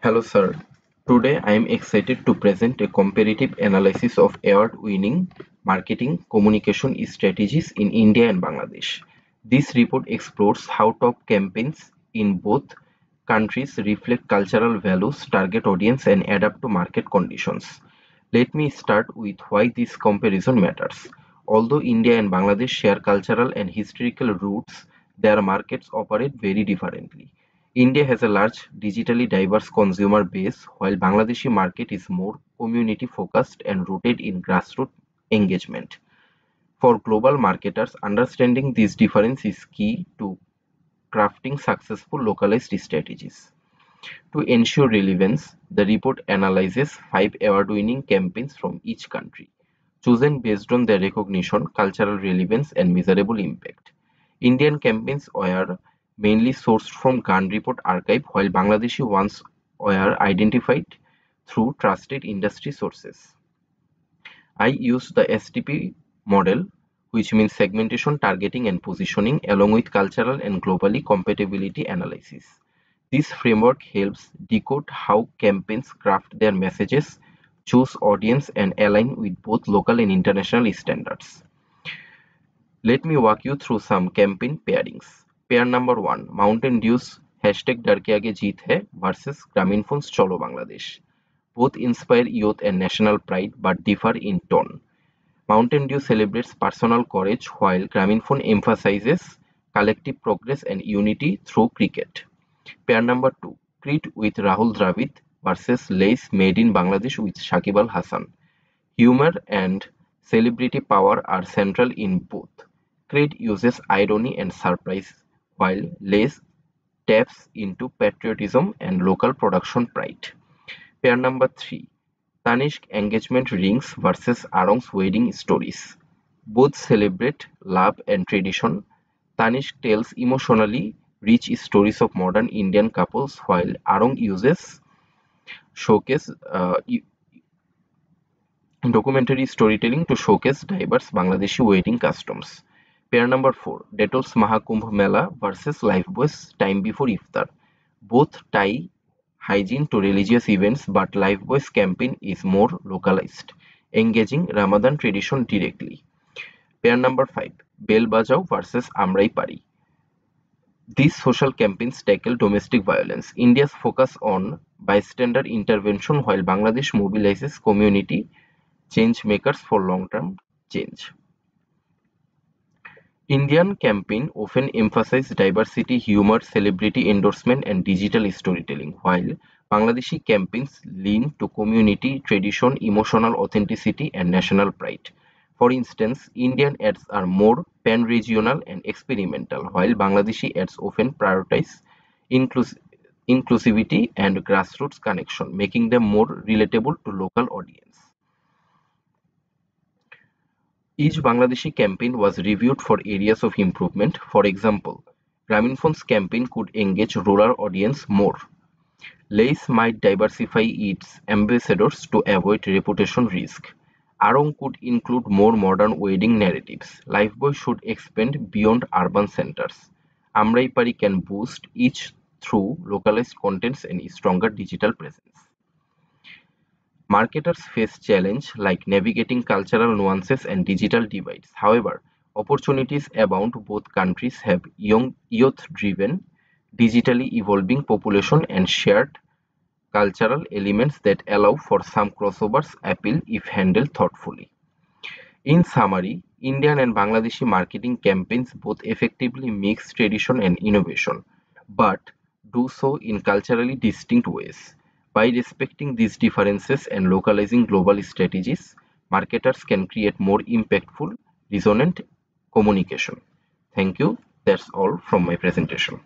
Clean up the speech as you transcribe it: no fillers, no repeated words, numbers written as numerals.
Hello, sir. Today I am excited to present a comparative analysis of award-winning marketing communication strategies in India and Bangladesh. This report explores how top campaigns in both countries reflect cultural values, target audience, and adapt to market conditions. Let me start with why this comparison matters. Although India and Bangladesh share cultural and historical roots, their markets operate very differently. India has a large digitally diverse consumer base, while Bangladeshi market is more community focused and rooted in grassroots engagement. For global marketers, understanding this difference is key to crafting successful localized strategies. To ensure relevance, the report analyzes 5 award-winning campaigns from each country, chosen based on their recognition, cultural relevance, and measurable impact. Indian campaigns were mainly sourced from Gun Report archive, while Bangladeshi ones were identified through trusted industry sources. I used the STP model, which means segmentation, targeting, and positioning, along with cultural and globally compatibility analysis. This framework helps decode how campaigns craft their messages, choose audience, and align with both local and international standards. Let me walk you through some campaign pairings. Pair number 1, Mountain Dew's #डर के आगे जीत है versus Grameenphone's Cholo Bangladesh. Both inspire youth and national pride but differ in tone. Mountain Dew celebrates personal courage while Grameenphone emphasizes collective progress and unity through cricket. Pair number 2, Creed with Rahul Dravid versus Lace Made in Bangladesh with Shakib Al Hasan. Humor and celebrity power are central in both. Creed uses irony and surprise, while Lace taps into patriotism and local production pride. Pair number 3, Tanishq Engagement Rings versus Arong's Wedding Stories. Both celebrate love and tradition. Tanishq tells emotionally rich stories of modern Indian couples, while Arong uses showcase documentary storytelling to showcase diverse Bangladeshi wedding customs. Pair number 4, Dettol's Mahakumbh Mela versus Lifebuoy's Time Before Iftar. Both tie hygiene to religious events, but Lifebuoy's campaign is more localized, engaging Ramadan tradition directly. Pair number 5, Bell Bajao versus Amrai Pari. These social campaigns tackle domestic violence. India's focus on bystander intervention, while Bangladesh mobilizes community change makers for long-term change. Indian campaign often emphasize diversity, humor, celebrity endorsement, and digital storytelling, while Bangladeshi campaigns lean to community, tradition, emotional authenticity, and national pride. For instance, Indian ads are more pan-regional and experimental, while Bangladeshi ads often prioritize inclusivity and grassroots connection, making them more relatable to local audience. Each Bangladeshi campaign was reviewed for areas of improvement. For example, Grameenphone's campaign could engage rural audience more. Lace might diversify its ambassadors to avoid reputation risk. Arong could include more modern wedding narratives. Lifebuoy should expand beyond urban centers. Amrai Pari can boost each through localized contents and stronger digital presence. Marketers face challenges like navigating cultural nuances and digital divides. However, opportunities abound. Both countries have young, youth-driven, digitally evolving population and shared cultural elements that allow for some crossovers appeal if handled thoughtfully. In summary, Indian and Bangladeshi marketing campaigns both effectively mix tradition and innovation, but do so in culturally distinct ways. By respecting these differences and localizing global strategies, marketers can create more impactful, resonant communication. Thank you. That's all from my presentation.